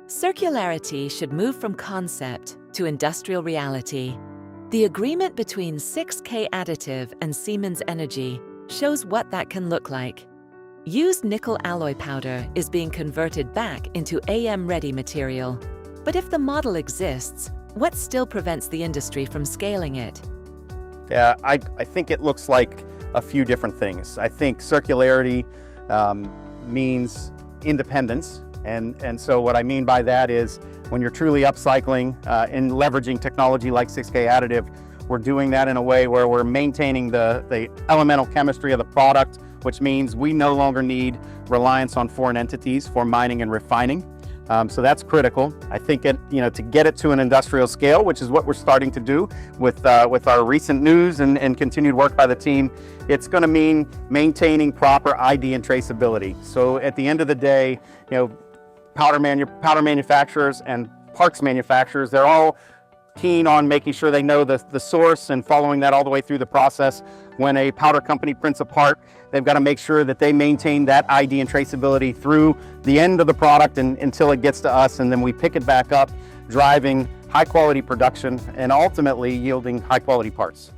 Circularity should move from concept to industrial reality. The agreement between 6K Additive and Siemens Energy shows what that can look like. Used nickel alloy powder is being converted back into AM-ready material. But if the model exists, what still prevents the industry from scaling it? Yeah, I think it looks like a few different things. I think circularity means independence. And so what I mean by that is when you're truly upcycling and leveraging technology like 6K Additive, we're doing that in a way where we're maintaining the elemental chemistry of the product, which means we no longer need reliance on foreign entities for mining and refining. So that's critical. I think to get it to an industrial scale, which is what we're starting to do with our recent news and continued work by the team, it's going to mean maintaining proper ID and traceability. So at the end of the day, powder manufacturers and parts manufacturers, they're all keen on making sure they know the source and following that all the way through the process. When a powder company prints a part, they've got to make sure that they maintain that ID and traceability through the end of the product and until it gets to us, and then we pick it back up, driving high quality production and ultimately yielding high quality parts.